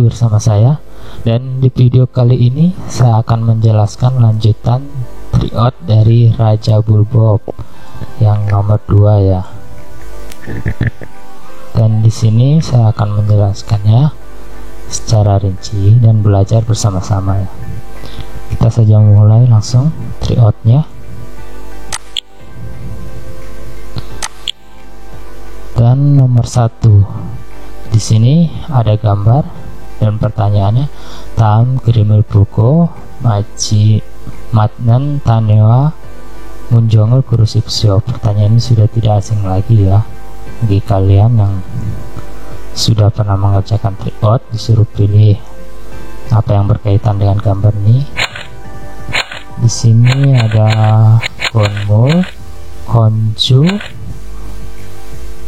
bersama saya. Dan di video kali ini saya akan menjelaskan lanjutan tryout dari Raja Bulbob yang nomor 2 ya. Dan di sini saya akan menjelaskannya secara rinci dan belajar bersama-sama ya. Kita saja mulai langsung tryoutnya. Dan nomor 1, di sini ada gambar dan pertanyaannya tam kirimul buku maji matnan tanewa munjongul kurusipsyo. Pertanyaan ini sudah tidak asing lagi ya bagi kalian yang sudah pernah mengerjakan tryout. Disuruh pilih apa yang berkaitan dengan gambar ini. Di sini ada konmul, konju,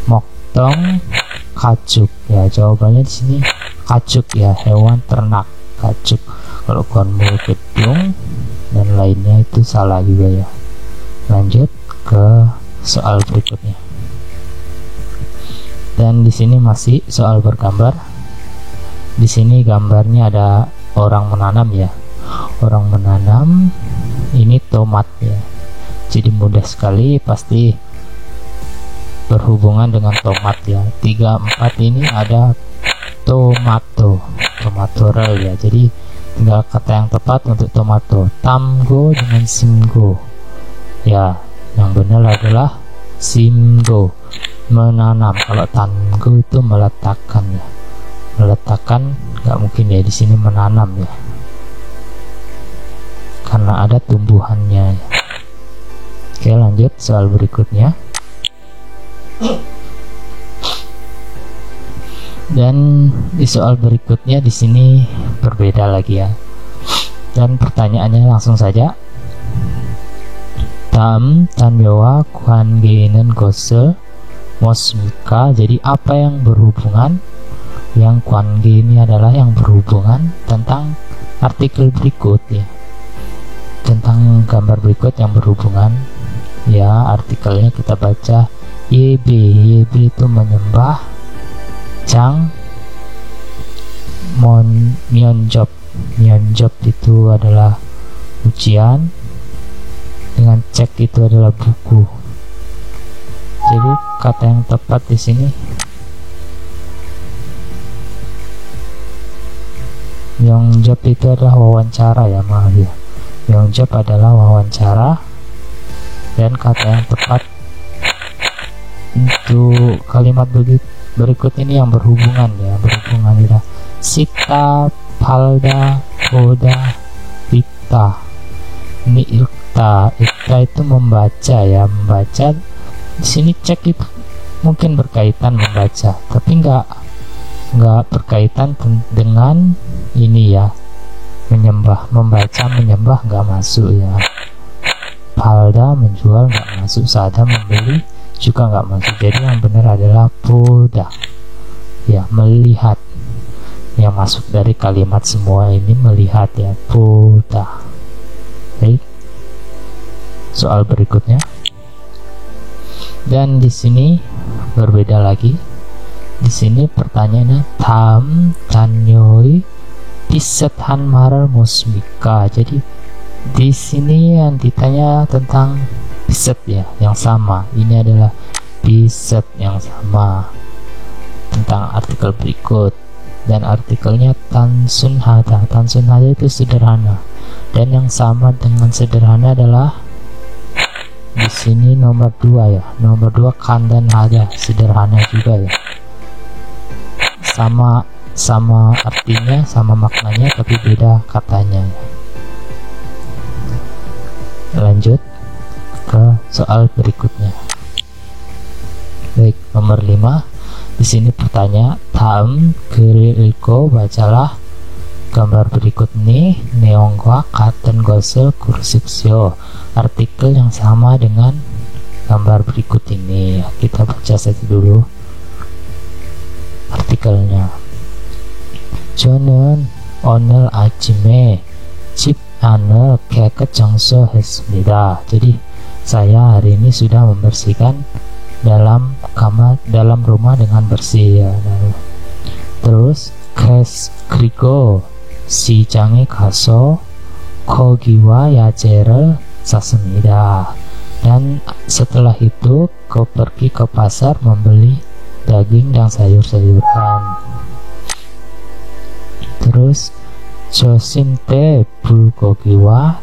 moktong, kacuk ya. Jawabannya di sini kacuk ya, hewan ternak kacuk. Kalau konmul gedung dan lainnya itu salah juga ya. Lanjut ke soal berikutnya. Dan di sini masih soal bergambar. Di sini gambarnya ada orang menanam ya. Orang menanam ini tomat ya. Jadi mudah sekali, pasti berhubungan dengan tomat ya. 3, 4 ini ada tomato ya. Jadi tinggal kata yang tepat untuk tomato. Tamgo dengan simgo ya. Yang benar adalah simgo, menanam. Kalau tango itu meletakkan ya. Meletakkan nggak mungkin ya, di sini menanam ya, karena ada tumbuhannya ya. Oke, lanjut soal berikutnya. Dan di soal berikutnya di sini berbeda lagi ya. Dan pertanyaannya langsung saja. Tam tanbewa kuangenen gosel mosmika. Jadi apa yang berhubungan? Yang kuange ini adalah yang berhubungan tentang artikel berikut ya. Tentang gambar berikut yang berhubungan ya. Artikelnya kita baca. YB itu menyembah. Jang Myeonjob itu adalah ujian. Dengan cek itu adalah buku. Jadi kata yang tepat di sini Myeonjob itu adalah wawancara ya, maaf ya. Myeonjob adalah wawancara. Dan kata yang tepat untuk kalimat berikut ini yang berhubungan ya. Berhubungan adalah sita, palda, koda, ikta. Ini ikta itu membaca ya. Membaca di sini cek itu mungkin berkaitan membaca, tapi nggak berkaitan dengan ini ya, menyembah. Membaca menyembah nggak masuk ya. Palda menjual nggak masuk, sada membeli juga nggak masuk. Jadi yang benar adalah poda ya, melihat. Yang masuk dari kalimat semua ini melihat ya, poda. Baik, soal berikutnya. Dan di sini berbeda lagi. Di sini pertanyaannya tam tanyoi pisethan maral musmika. Jadi di sini yang ditanya tentang piset ya, yang sama. Ini adalah piset yang sama tentang artikel berikut. Dan artikelnya tansun hada. Tansun hada itu sederhana. Dan yang sama dengan sederhana adalah di sini nomor 2 ya. Nomor 2 kandan hada, sederhana juga ya. Sama artinya, sama maknanya, tapi beda katanya. Lanjut ke soal berikutnya. Baik, nomor 5. Di sini pertanyaan tam kiriliko, bacalah gambar berikut ini. Neongwa katen gosel kursipsyo. Artikel yang sama dengan gambar berikut ini. Kita baca saja dulu artikelnya. 저는 오늘 아침에 집 안을 깨끗 청소했습니다. Jadi saya hari ini sudah membersihkan dalam kamar, dalam rumah dengan bersih ya. Terus 그리고 시장에 가서 고기와 야채를 샀습니다. Dan setelah itu kau pergi ke pasar membeli daging dan sayur-sayuran. Terus 조심 때 불고기와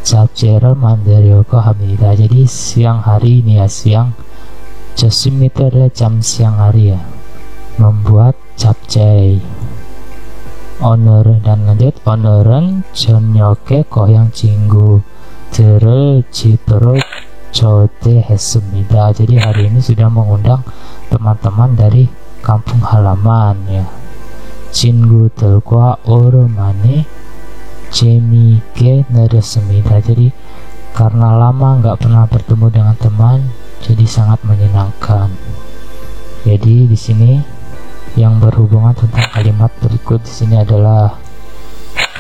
잡채를 만들려고 합니다. Jadi siang hari ini ya, siang. 조심 itu adalah jam siang hari ya, membuat 잡채. 오늘 dan lanjut, 오늘은 저녁에 고향 친구들을 집으로 초대했습니다. Jadi hari ini sudah mengundang teman-teman dari kampung halaman ya. 친구들과 오랜만에 재미있게 놀았습니다. Jadi karena lama nggak pernah bertemu dengan teman, jadi sangat menyenangkan. Jadi di sini yang berhubungan tentang kalimat berikut di sini adalah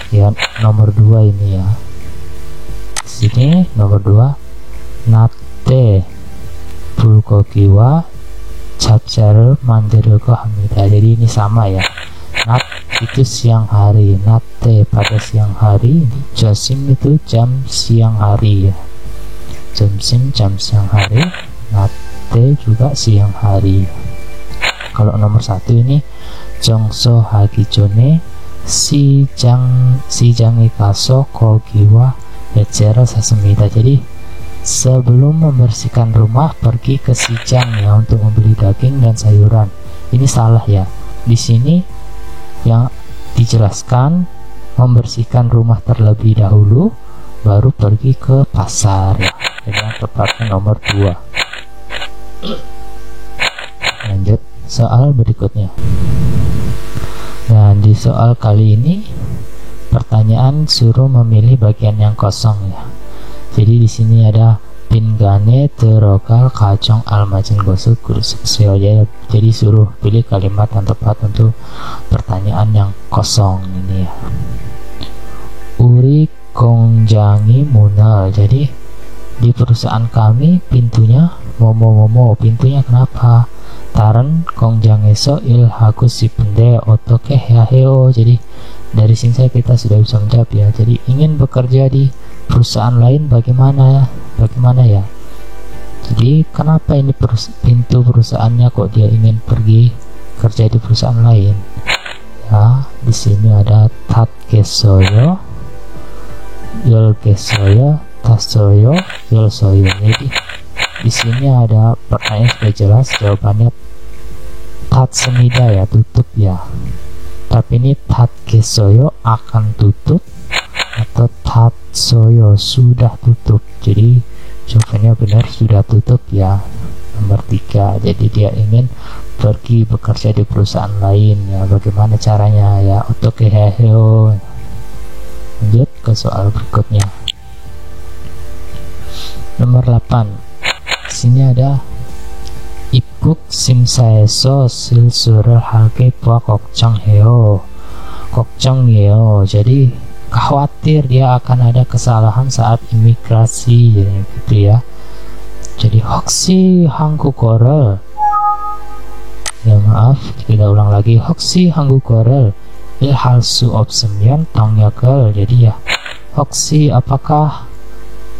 ya nomor 2 ini ya. Di sini nomor 2. 나때 불고기와 잡채를 만들려고 합니다. Jadi ini sama ya. Nat itu siang hari, natte pada siang hari, josim itu jam siang hari ya. Jomsim jam siang hari, natte juga siang hari. Kalau nomor 1 ini 정서 하기 전에 시장에 가서 고기와 야채를 샀습니다. Jadi sebelum membersihkan rumah pergi ke sijang ya untuk membeli daging dan sayuran. Ini salah ya. Di sini yang dijelaskan membersihkan rumah terlebih dahulu baru pergi ke pasar ya. Jadi yang tepatnya nomor 2. Lanjut soal berikutnya. Nah, di soal kali ini pertanyaan suruh memilih bagian yang kosong ya. Jadi di sini ada 빈간에 들어갈 가정 알맞은 것을 고르십시오. Jadi suruh pilih kalimat yang tepat untuk pertanyaan yang kosong ini ya. 우리 공장이 문을. Jadi di perusahaan kami pintunya 뭐뭐뭐뭐. Pintunya kenapa? 다른 공장에서 일하고 싶은데 어떻게 해야 해요? Jadi dari sini saya kita sudah bisa menjawab ya. Jadi ingin bekerja di perusahaan lain bagaimana ya. Jadi kenapa ini pintu perusahaannya kok dia ingin pergi kerja di perusahaan lain ya. Di sini ada 닫겠어요, 열겠어요, 닫어요, 열어요. Jadi di sini ada pertanyaan sudah jelas, jawabannya 닫습니다 ya, tutup ya. Tapi ini 닫겠어요 akan tutup atau 닫어요 sudah tutup. Jadi jawabannya benar, sudah tutup ya, nomor 3. Jadi dia ingin pergi bekerja di perusahaan lain ya. Bagaimana caranya ya? 어떻게 해요? Lanjut ke soal berikutnya. Nomor 8. Di sini ada 입국 심사에서 실수를 할까 봐 걱정해요. 걱정이에요. Jadi khawatir dia akan ada kesalahan saat imigrasi gitu ya. Jadi 혹시 한국어를, ya maaf kita ulang lagi, 혹시 한국어를 할 수 없으면 통역을. Jadi ya 혹시 apakah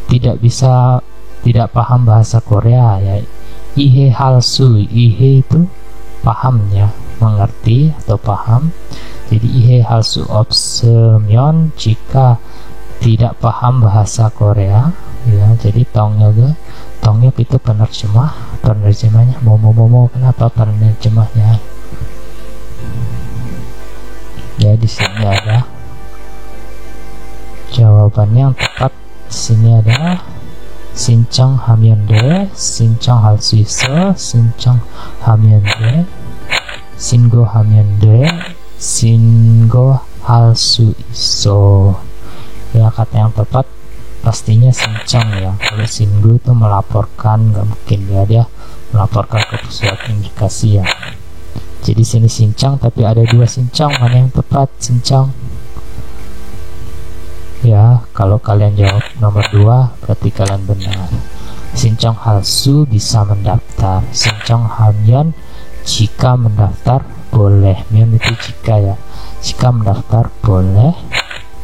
tidak paham bahasa Korea ya. 이해할 수, 이해 itu pahamnya, mengerti atau paham. Jadi i해할 수 없으면 jika tidak paham bahasa Korea ya. Jadi 통역 itu penerjemahnya momo. Kenapa penerjemahnya ya? Di sini ada jawabannya yang tepat. Di sini ada 신청하면 돼, 신청할 수 있어, 신청하면 돼, 신고하면 돼, 신고할 수 있어. Ya, kata yang tepat pastinya 신청 ya. Kalau 신고 itu melaporkan, nggak mungkin ya dia melaporkan ke pusat imigrasi ya. Jadi sini 신청 tapi ada 2 신청, mana yang tepat? 신청 ya. Kalau kalian jawab nomor 2 berarti kalian benar. 신청할 수 bisa mendaftar, 신청하면 jika mendaftar boleh. Myeon itu jika ya, jika mendaftar boleh.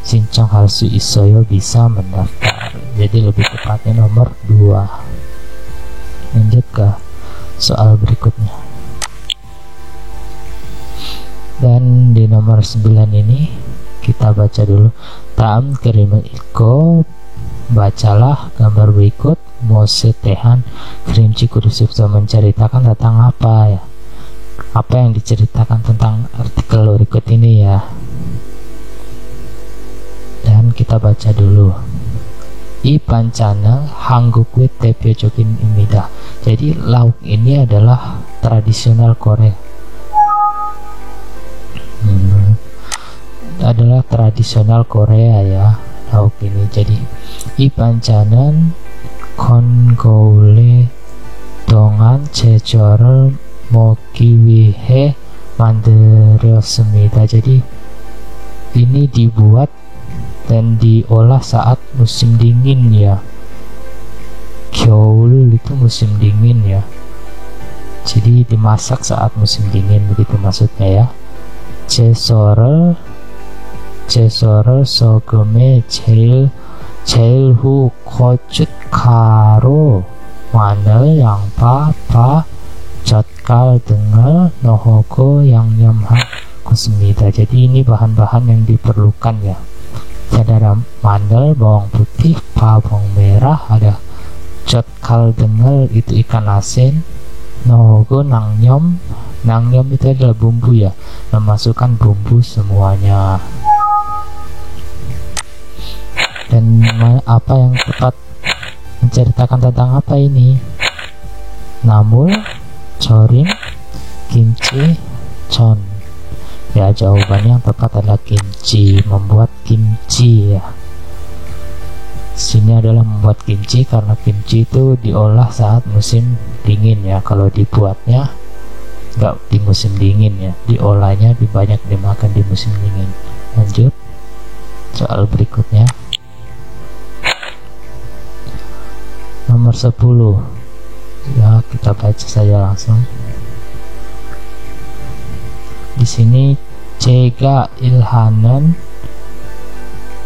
Sinchong 할 수 있어요, bisa mendaftar. Jadi lebih tepatnya nomor 2. Lanjut ke soal berikutnya. Dan di nomor 9 ini kita baca dulu. Dalam krim을 읽고, bacalah gambar berikut. Mose Tehan Krimci Kurusipso menceritakan tentang apa ya? Apa yang diceritakan tentang artikel berikut ini ya? Dan kita baca dulu. 이 반찬은 한국의 대표적인입니다. Jadi lauk ini adalah tradisional Korea. Adalah tradisional Korea ya, lauk ini. Jadi 이 반찬은 건고울에 동안 제철을 먹기 위해 만들었습니다. Jadi ini dibuat dan diolah saat musim dingin ya. 겨울 itu musim dingin ya. Jadi dimasak saat musim dingin, begitu maksudnya ya. 제철을 소금에 제일 후 고춧가루, 마늘, 양파, 파, 젓갈 등을 넣고 양념하겠습니다. Jadi ini bahan-bahan yang diperlukan ya. Ada mandel, bawang putih, pa, bawang merah, ada 젓갈 등을 itu ikan asin, nogo nangnyeom. Nangnyeom itu adalah bumbu ya, memasukkan bumbu semuanya. Dan apa yang tepat menceritakan tentang apa ini? Namul, chorim, kimchi, chon. Ya, jawabannya yang tepat adalah kimchi, membuat kimchi ya. Sini adalah membuat kimchi karena kimchi itu diolah saat musim dingin ya. Kalau dibuatnya nggak di musim dingin ya, diolahnya banyak dimakan di musim dingin. Lanjut soal berikutnya. Nomor 10 ya, kita baca saja langsung. Di sini 제가 일하는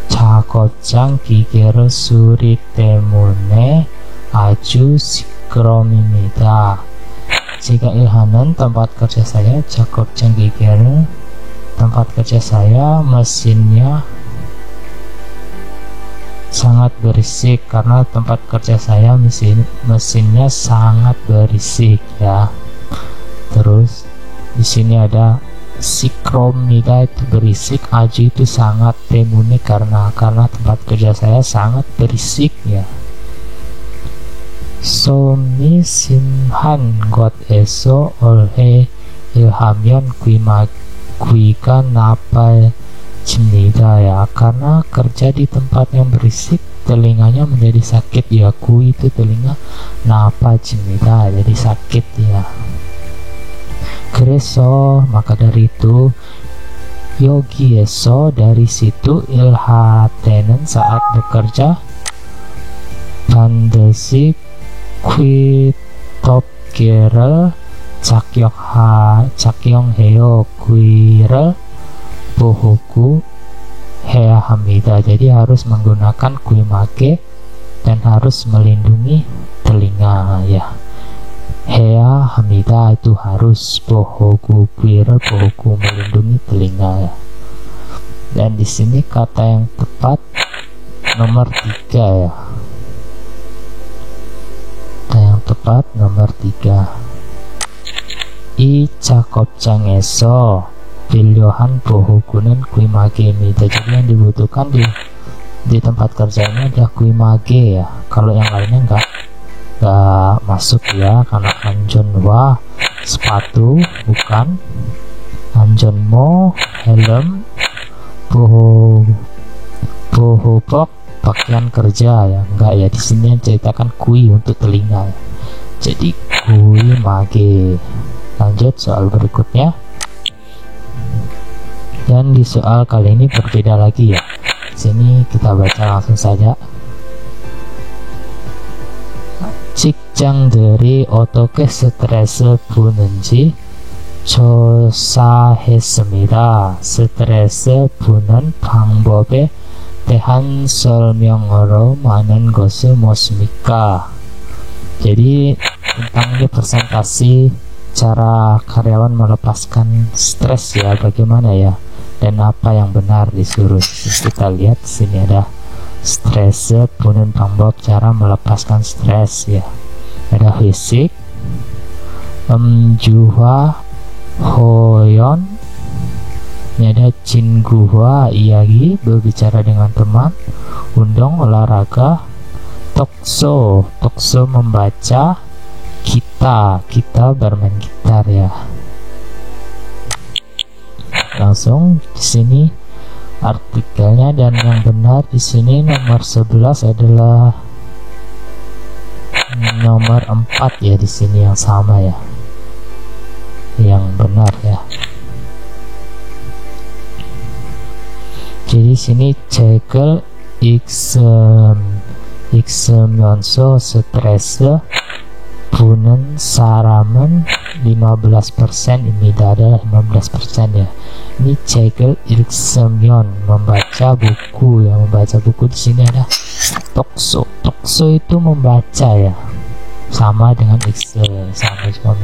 작업장 기계를 수리 때문에 아주 시끄럽습니다. 제가 일하는 tempat kerja saya, 작업장 기계를 tempat kerja saya, mesinnya sangat berisik karena tempat kerja saya mesinnya sangat berisik ya. Terus di sini ada sikromida itu berisik, aji itu sangat, temune karena tempat kerja saya sangat berisik ya. Somi simhan 곳에서 오래 일하면 귀가 나빠집니다 ya. Karena kerja di tempat yang berisik telinganya menjadi sakit ya. Kui itu telinga, 나빠집니다 jadi sakit ya. 그래서 maka dari itu, 여기에서 dari situ, 일할 때는 saat bekerja, 반드시 귀덮개를 착용해요. 귀를 보호구 해야 합니다. Jadi harus menggunakan 귀마개 dan harus melindungi telinga ya. 해야 합니다 itu harus, 보호구 귀를 보호구 melindungi telinga ya. Dan di sini kata yang tepat nomor 3 ya. Kata yang tepat nomor 3. 이 작업장에서 필요한 보호구는 귀마개입니다. Jadi yang dibutuhkan di tempat kerjanya adalah 귀마개 ya. Kalau yang lainnya enggak masuk ya, karena 안전화 sepatu bukan, 안전모 helm, 보호복 pakaian kerja ya, enggak ya. Di sini yang ceritakan kui untuk telinga ya. Jadi 귀마개. Lanjut soal berikutnya. Dan di soal kali ini berbeda lagi ya. Sini kita baca langsung saja. 직장들이 어떻게 스트레스 푸는지 조사했습니다. 스트레스 푸는 방법에 대한 설명으로 많은 것을 묻습니까? Jadi tentang ini presentasi cara karyawan melepaskan stres ya, bagaimana ya, dan apa yang benar disuruh. Kita lihat di sini ada stres punen 방법, cara melepaskan stres ya. Ada fisik, juha, hoyon, ini ada 친구와 이야기, berbicara dengan teman, 운동, olahraga, tokso membaca, kita bermain gitar ya. Langsung di sini artikelnya, dan yang benar di sini nomor 11 adalah nomor 4 ya, di sini yang sama ya, yang benar ya. Jadi sini cekel 익으면서 스트레스 푸는 사람은 15%입니다. ada 15% ya. Ini 책을 읽으면 membaca buku ya, membaca buku. Di sini ada tokso itu membaca ya, sama dengan sama juga.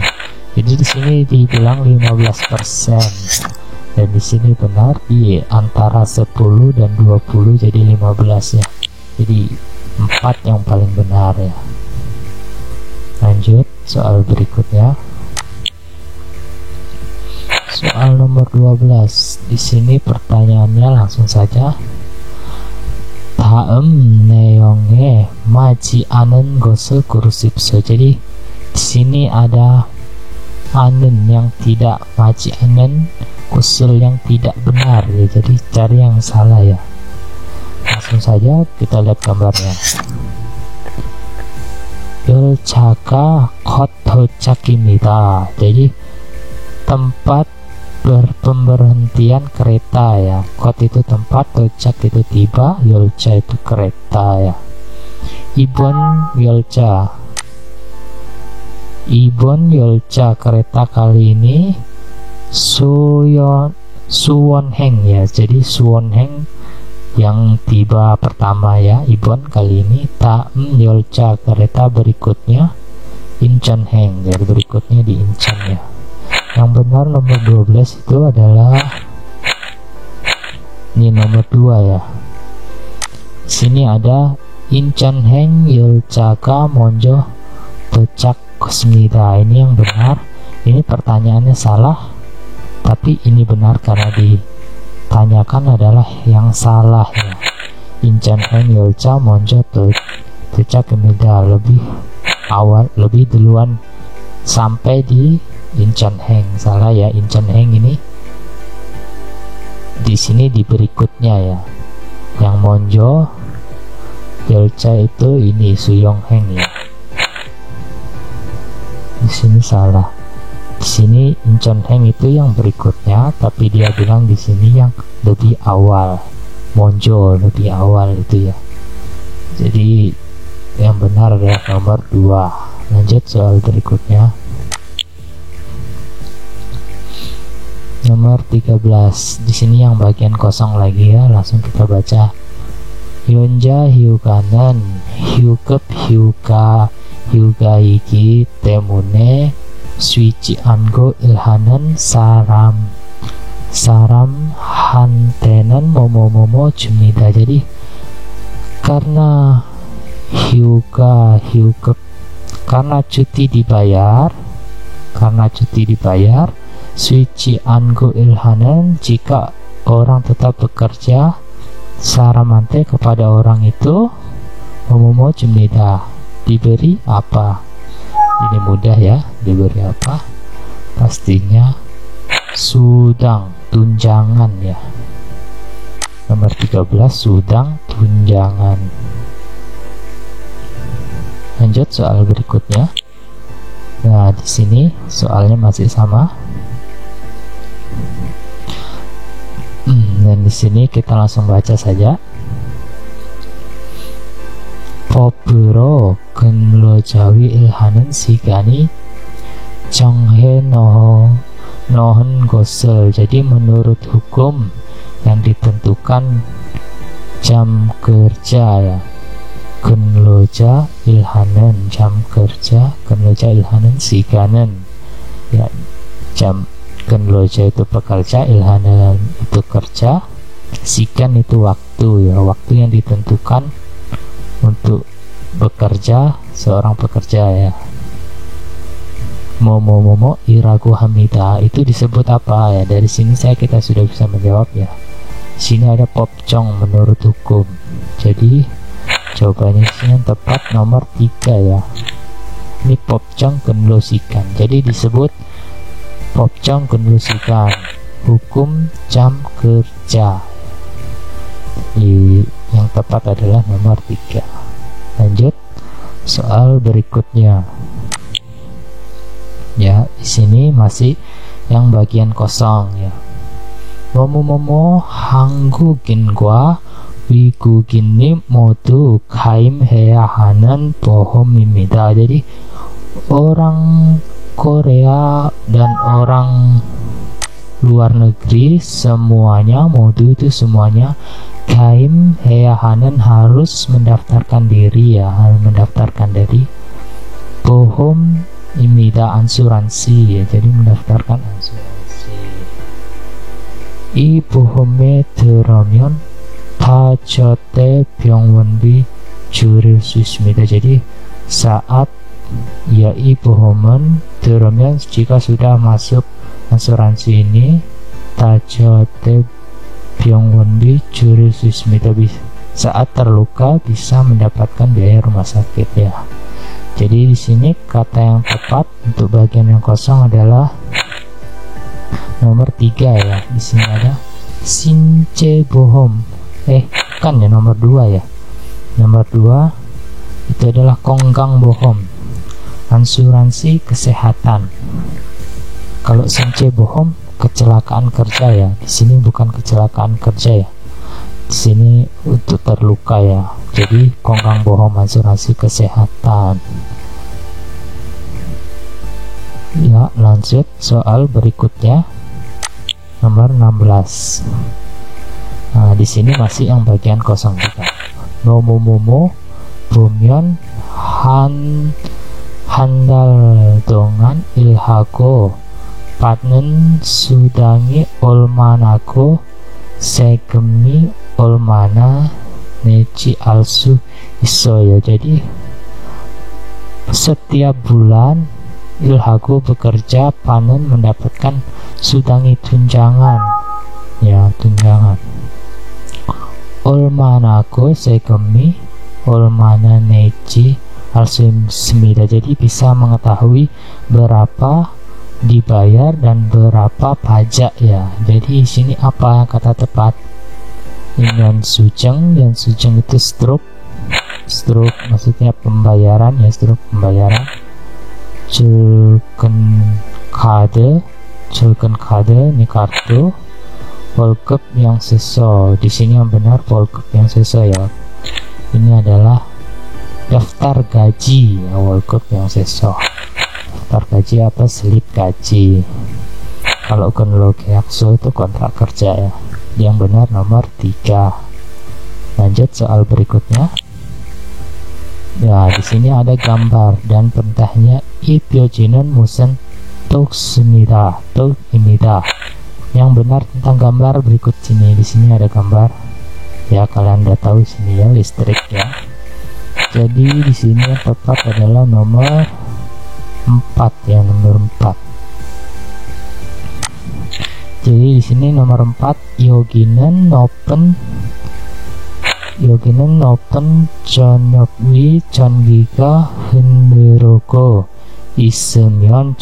Jadi di sini dibilang 15%, dan di sini benar di antara 10 dan 20, jadi 15 ya. Jadi 4 yang paling benar ya. Lanjut soal berikutnya. Soal nomor 12. Di sini pertanyaannya langsung saja. 다음 내용에 맞지 않은 것을 고르십시오. Jadi di sini ada anen yang tidak, 맞지 않은 usul yang tidak benar ya. Jadi cari yang salah ya. Langsung saja kita lihat gambarnya. 열차가 곧 도착입니다. Jadi tempat pemberhentian kereta ya. 곧 itu tempat, 도착 itu tiba, 열차 itu kereta ya. 이번 열차 kereta kali ini 수원행 ya. Jadi 수원행 yang tiba pertama ya, 이번 kali ini. 다음 열차 kereta berikutnya 인천행, jadi berikutnya di Incheon ya. Yang benar nomor 12 itu adalah ini nomor 2 ya. Sini ada 인천행 열차가 먼저 도착했습니다. Ini yang benar. Ini pertanyaannya salah, tapi ini benar karena ditanyakan adalah yang salah ya. 인천행 열차 먼저 도착입니다. Lebih awal, lebih duluan sampai di 인천행. Salah ya, 인천행 ini di sini di berikutnya ya. Yang 먼저 열차 itu ini 수영행 ya. Di sini salah. Di sini 인천행 itu yang berikutnya, tapi dia bilang di sini yang lebih awal. 먼저 lebih awal itu ya. Jadi yang benar adalah nomor 2. Lanjut soal berikutnya. Nomor 13. Di sini yang bagian kosong lagi ya, langsung kita baca. 현재 휴가는 휴가이기 때문에 쉬지 않고 일하는 사람한테는 뭐뭐뭐 줍니다. Jadi karena karena cuti dibayar, 쉬지 않고 일하는, jika orang tetap bekerja, 사람한테 kepada orang itu 뭐뭐뭐 줍니다, diberi apa. Ini mudah ya, diberi apa? Pastinya sudang, tunjangan ya. Nomor 13 sudang, tunjangan. Lanjut soal berikutnya. Nah, di sini soalnya masih sama. Dan di sini kita langsung baca saja. 법으로 근로자위 일하는 시간이 nohen gosel. Jadi menurut hukum yang ditentukan jam kerja ya, 근로자 일하는 jam kerja, 근로자 일하는 시간은 ya, jam 근로자 itu pekerja, 일하는 itu kerja, sikan itu waktu ya, waktu yang ditentukan untuk bekerja seorang pekerja ya. Momo iraku hamida itu disebut apa ya? Dari sini kita sudah bisa menjawab ya. Sini ada popcong menurut hukum. Jadi jawabannya sini yang tepat nomor 3 ya. Ini popcong kenlosikan. Jadi disebut popcong kenlosikan, hukum jam kerja. Yang tepat adalah nomor 3. Lanjut soal berikutnya. Ya, di sini masih yang bagian kosong ya. 뭐뭐뭐뭐 한국인과 외국인이 모두 가입해야 하는 보험입니다. Jadi orang Korea dan orang luar negeri semuanya, modu itu semuanya, 가입해야 하는 harus mendaftarkan diri ya, mendaftarkan diri. 보험입니다, asuransi ya, jadi mendaftarkan asuransi. 이 보험에 들어오면 다저때 병원비 줄일 수 있습니다. Jadi saat ya 이 보험은 들어오면, jika sudah masuk asuransi ini, 다저때 병원비 줄일 수 있습니다. Saat terluka bisa mendapatkan biaya rumah sakit ya. Jadi di sini kata yang tepat untuk bagian yang kosong adalah nomor 3 ya. Di sini ada 신체 보험. Bukan ya, nomor 2 ya. Nomor 2 itu adalah kongang bohom, asuransi kesehatan. Kalau 신체 bohom kecelakaan kerja ya. Di sini bukan kecelakaan kerja ya. Di sini untuk terluka ya. Jadi kongang bohom asuransi kesehatan. Ya, lanjut soal berikutnya. Nomor 16. Nah, di sini masih yang bagian kosong juga. 뭐뭐뭐뭐 보면 한 달 동안 일하고 받는 수당이 얼마나고 세금이 얼마나 내지 알 수 있어요. Jadi setiap bulan ilhago bekerja, panen mendapatkan sudangi tunjangan ya, tunjangan. 얼마나고 세금이 얼마나 내지 알 수 있습니다. Jadi bisa mengetahui berapa dibayar dan berapa pajak ya. Jadi di sini apa kata tepat? Yang sujeng itu stroke maksudnya pembayaran ya, stroke pembayaran. Julken kade ini kartu. Volkup yang seso, di sini yang benar volkup yang seso ya. Ini adalah daftar gaji ya, volkup yang seso. Daftar gaji apa, slip gaji. Kalau kenlokeakso itu kontrak kerja ya. Yang benar nomor 3. Lanjut soal berikutnya. Ya, di sini ada gambar dan perintahnya 입혀지는 무슨 똑입니다. Yang benar tentang gambar berikut sini. Di sini ada gambar. Ya, kalian udah tahu sini ya, listrik ya. Jadi di sini yang tepat adalah nomor 4 ya, nomor 4. Jadi di sini nomor 4, 여기는 높은 저녁 위 전기가 흐르고 있으면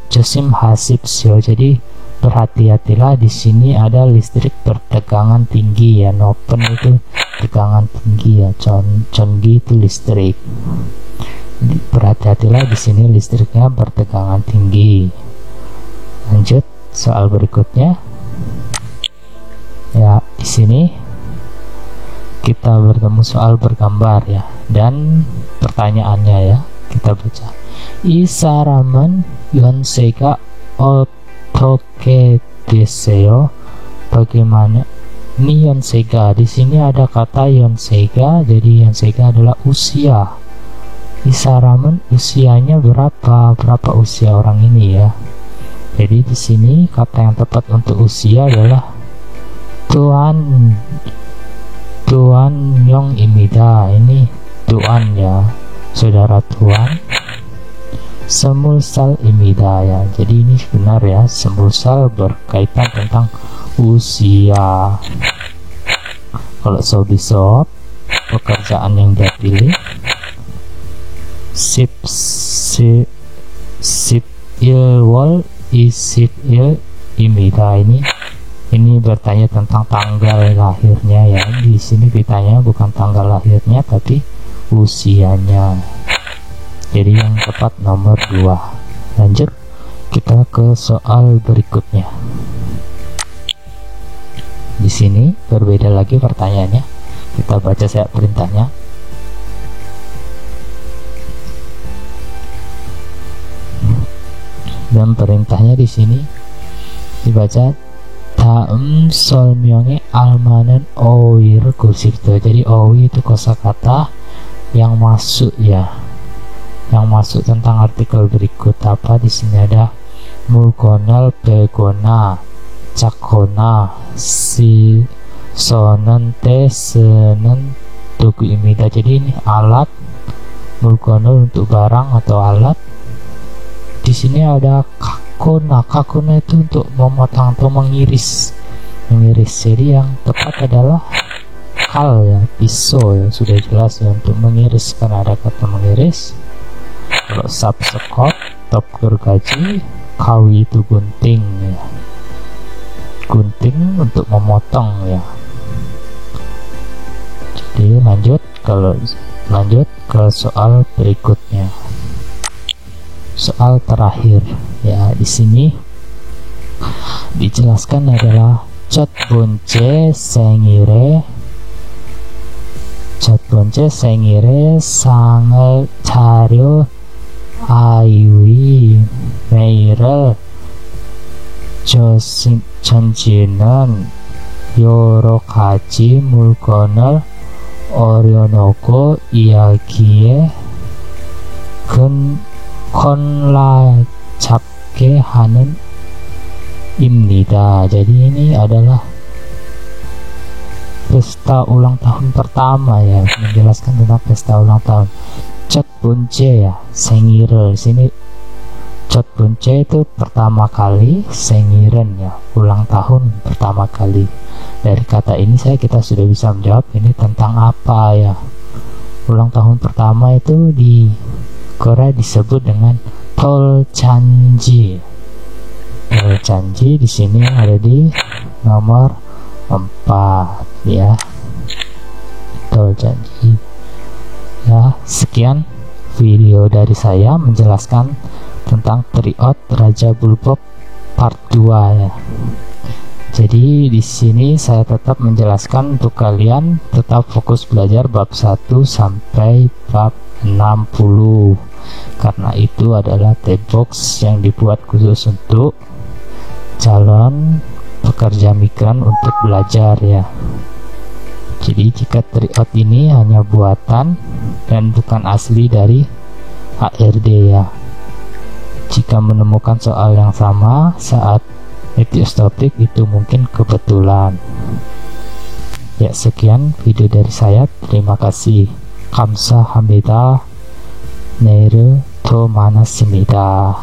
조심하십시오. Jadi berhati-hatilah, di sini ada listrik bertegangan tinggi ya. Nopen itu tegangan tinggi ya. 전기 itu listrik. Jadi berhati-hatilah, di sini listriknya bertegangan tinggi. Lanjut soal berikutnya. Ya, di sini kita bertemu soal bergambar ya, dan pertanyaannya ya, kita baca. 이 사람은 연세가 어떻게 되세요? Bagaimana? Ini 연세가, di sini ada kata 연세가, jadi 연세가 adalah usia. 이 사람은 usianya berapa? Berapa usia orang ini ya? Jadi di sini kata yang tepat untuk usia adalah Tuan Yong입니다. Ini Tuan ya, saudara Tuan. Semulsal입니다 ya. Jadi ini benar ya, semulsal berkaitan tentang usia. Kalau sobisop, pekerjaan yang dia pilih sip ilwol isip il입니다. Ini bertanya tentang tanggal lahirnya ya. Di sini ditanya bukan tanggal lahirnya tapi usianya. Jadi yang tepat nomor 2. Lanjut kita ke soal berikutnya. Di sini berbeda lagi pertanyaannya. Kita baca saya perintahnya. Dan perintahnya di sini dibaca daum solmyong의 almanen owi를 구십도. Jadi owi itu kosakata yang masuk ya, yang masuk tentang artikel berikut. Apa di sini ada mulkonal, begona, cakona, si sonen, tesenen, tuguimida. Jadi ini alat, mulkonal untuk barang atau alat. Di sini ada kakona. Kakona itu untuk memotong atau mengiris. Jadi yang tepat adalah kal ya, pisau ya, sudah jelas ya, untuk mengiris karena ada kata mengiris. Kalau sap sekot, top gergaji, kawi itu gunting ya, gunting untuk memotong ya. Jadi lanjut ke soal berikutnya. Soal terakhir ya, di sini dijelaskan adalah 첫 번째 생일에 상을 차려 아이의 매일을 전지는 여러 가지 물건을 orionogo 이야기에 konla capke hanen imnida. Jadi ini adalah pesta ulang tahun pertama ya, menjelaskan tentang pesta ulang tahun. 첫 번째 ya, 생일을. Sini 첫 번째 itu pertama kali, 생일은 ya, ulang tahun pertama kali. Dari kata ini kita sudah bisa menjawab ini tentang apa ya. Ulang tahun pertama itu di Korea disebut dengan Toljanji. Toljanji di sini ada di nomor 4 ya. Toljanji. Ya, sekian video dari saya menjelaskan tentang Triot Raja Bulbok part 2 ya. Jadi di sini saya tetap menjelaskan untuk kalian tetap fokus belajar bab 1 sampai bab 60, karena itu adalah T-box yang dibuat khusus untuk calon pekerja migran untuk belajar ya. Jadi jika Triot ini hanya buatan dan bukan asli dari HRD ya. Jika menemukan soal yang sama saat etiostopik itu mungkin kebetulan. Ya, sekian video dari saya. Terima kasih. 감사합니다. 내일 더 많았습니다.